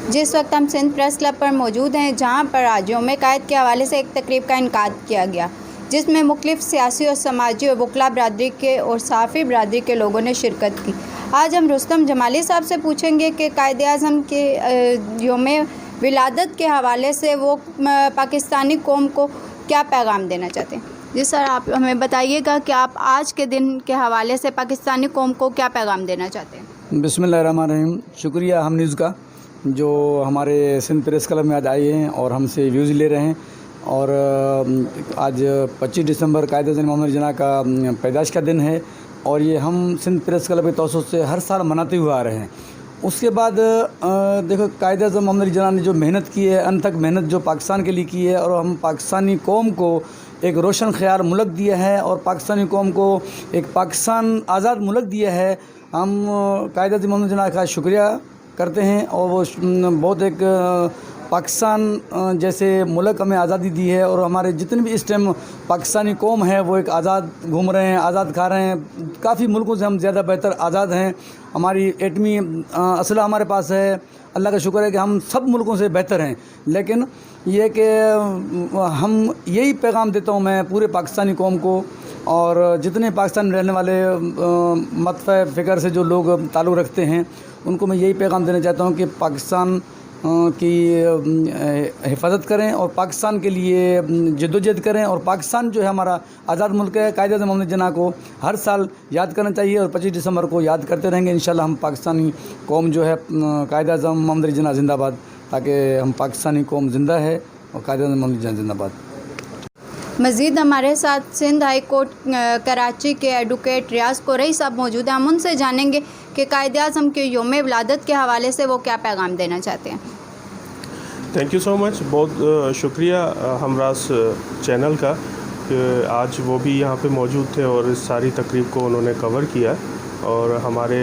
जिस वक्त हम सिंध प्रेस क्लब पर मौजूद हैं, जहां पर आज यौम कायद के हवाले से एक तकरीब का इनकाद किया गया, जिसमें मुख्तलिफ सियासी और समाजी और वकला बरादरी के और सहाफ़ी बरादरी के लोगों ने शिरकत की। आज हम रुस्तम जमाली साहब से पूछेंगे कि कायद आज़म के यौम विलादत के हवाले से वो पाकिस्तानी कौम को क्या पैगाम देना चाहते हैं। जी सर, आप हमें बताइएगा कि आप आज के दिन के हवाले से पाकिस्तानी कौम को क्या पैगाम देना चाहते हैं। बिस्मिल्लाहिर्रहमानिर्रहीम। शुक्रिया हम न्यूज़ का जो हमारे सिंध प्रेस क्लब में आज आए हैं और हमसे व्यूज़ ले रहे हैं। और आज 25 दिसंबर कायद आज़म मोहम्मद जिन्ना का पैदाइश का दिन है और ये हम सिंध प्रेस क्लब के तौसुस से हर साल मनाते हुए आ रहे हैं। उसके बाद देखो, कायद आज़म मोहम्मद जिन्ना ने जो मेहनत की है, अंत तक मेहनत जो पाकिस्तान के लिए की है, और हम पाकिस्तानी कौम को एक रोशन ख़याल मुल्क दिया है और पाकिस्तानी कौम को एक पाकिस्तान आज़ाद मुल्क दिया है। हम कायद आज़म मोहम्मद जिन्ना का शुक्रिया करते हैं और वो बहुत एक पाकिस्तान जैसे मुल्क हमें आज़ादी दी है और हमारे जितने भी इस टाइम पाकिस्तानी कौम है वो एक आज़ाद घूम रहे हैं, आज़ाद खा रहे हैं। काफ़ी मुल्कों से हम ज़्यादा बेहतर आज़ाद हैं। हमारी एटमी असला हमारे पास है। अल्लाह का शुक्र है कि हम सब मुल्कों से बेहतर हैं। लेकिन ये कि हम यही पैगाम देता हूँ मैं पूरे पाकिस्तानी कौम को और जितने पाकिस्तान में रहने वाले मतफ़ फ़िक्र से जो लोग ताल्लुक़ रखते हैं उनको मैं यही पैगाम देना चाहता हूँ कि पाकिस्तान की हिफाजत करें और पाकिस्तान के लिए जद्दोजहद करें। और पाकिस्तान जो है हमारा आज़ाद मुल्क है। कायद आज़म मोहम्मद जिन्ना को हर साल याद करना चाहिए और 25 दिसंबर को याद करते रहेंगे। इंशाल्लाह हम पाकिस्तानी कौम जो है कायद आज़म मोहम्मद जिन्ना जिंदाबाद, ताकि हम पाकिस्तानी कौम ज़िंदा है और कायद आज़म मोहम्मद जिन्ना जिंदाबाद। मज़ीद हमारे साथ सिंध हाई कोर्ट कराची के एडवोकेट रियाज कुरैशी साहब मौजूद हैं। हम उनसे जानेंगे कि कायद आज़म के यौम विलादत के हवाले से वो क्या पैगाम देना चाहते हैं। Thank you so much. बहुत शुक्रिया हमराज चैनल का कि आज वो भी यहाँ पे मौजूद थे और इस सारी तकरीब को उन्होंने कवर किया और हमारे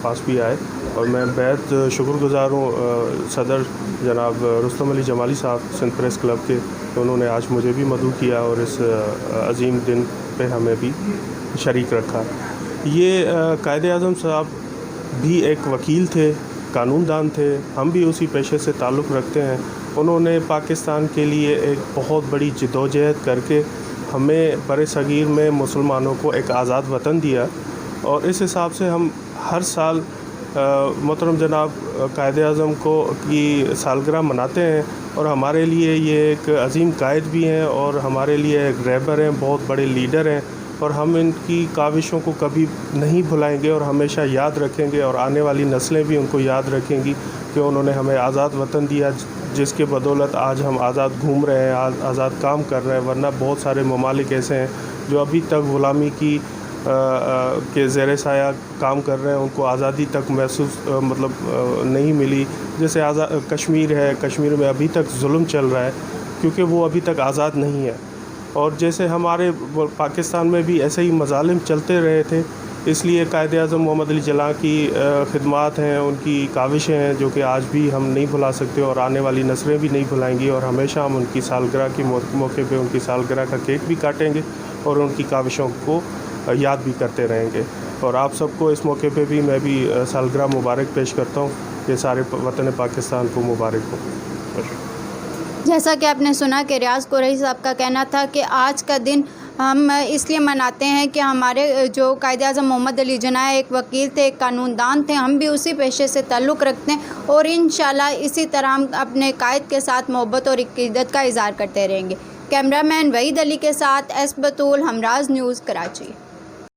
पास भी आए। और मैं बेहद शुक्रगुज़ार हूँ सदर जनाब रुस्तम अली जमाली साहब सिंध प्रेस क्लब के, तो उन्होंने आज मुझे भी मदऊ किया और इस अजीम दिन पे हमें भी शरीक रखा। ये कायद आज़म साहब भी एक वकील थे, कानूनदान थे। हम भी उसी पेशे से ताल्लुक़ रखते हैं। उन्होंने पाकिस्तान के लिए एक बहुत बड़ी जद्दोजहद करके हमें बरसगीर में मुसलमानों को एक आज़ाद वतन दिया और इस हिसाब से हम हर साल मोहतरम जनाब कायद आज़म को की सालगिरह मनाते हैं। और हमारे लिए ये एक अजीम कायद भी हैं और हमारे लिए एक रहबर हैं, बहुत बड़े लीडर हैं और हम इनकी काविशों को कभी नहीं भुलाएंगे और हमेशा याद रखेंगे और आने वाली नस्लें भी उनको याद रखेंगी कि उन्होंने हमें आज़ाद वतन दिया, जिसके बदौलत आज हम आज़ाद घूम रहे हैं, आज़ाद काम कर रहे हैं। वरना बहुत सारे ममालिक ऐसे हैं जो अभी तक ग़ुलामी की के ज़ेर साया काम कर रहे हैं, उनको आज़ादी तक महसूस नहीं मिली। जैसे कश्मीर है, कश्मीर में अभी तक जुल्म चल रहा है क्योंकि वो अभी तक आज़ाद नहीं है। और जैसे हमारे पाकिस्तान में भी ऐसे ही मज़ालिम चलते रहे थे, इसलिए कायद आज़म मोहम्मद अली जिन्ना की खिदमात हैं, उनकी काविशें हैं जो कि आज भी हम नहीं भुला सकते और आने वाली नस्लें भी नहीं भुलाएंगी। और हमेशा हम उनकी सालगिरह के मौके पे उनकी सालगिरह का केक भी काटेंगे और उनकी काविशों को याद भी करते रहेंगे। और आप सबको इस मौके पे भी मैं भी सालगिरह मुबारक पेश करता हूँ कि सारे वतन पाकिस्तान को मुबारक हो। जैसा कि आपने सुना कि रियाज कुरैशी साहब का कहना था कि आज का दिन हम इसलिए मनाते हैं कि हमारे जो कायद आज़म मोहम्मद अली जिन्ना एक वकील थे, एक कानूनदान थे। हम भी उसी पेशे से ताल्लुक़ रखते हैं और इंशाल्लाह इसी तरह हम अपने कायद के साथ मोहब्बत और इक़्क़ादत का इज़हार करते रहेंगे। कैमरामैन वहीद अली के साथ एस बतूल, हमराज न्यूज़, कराची।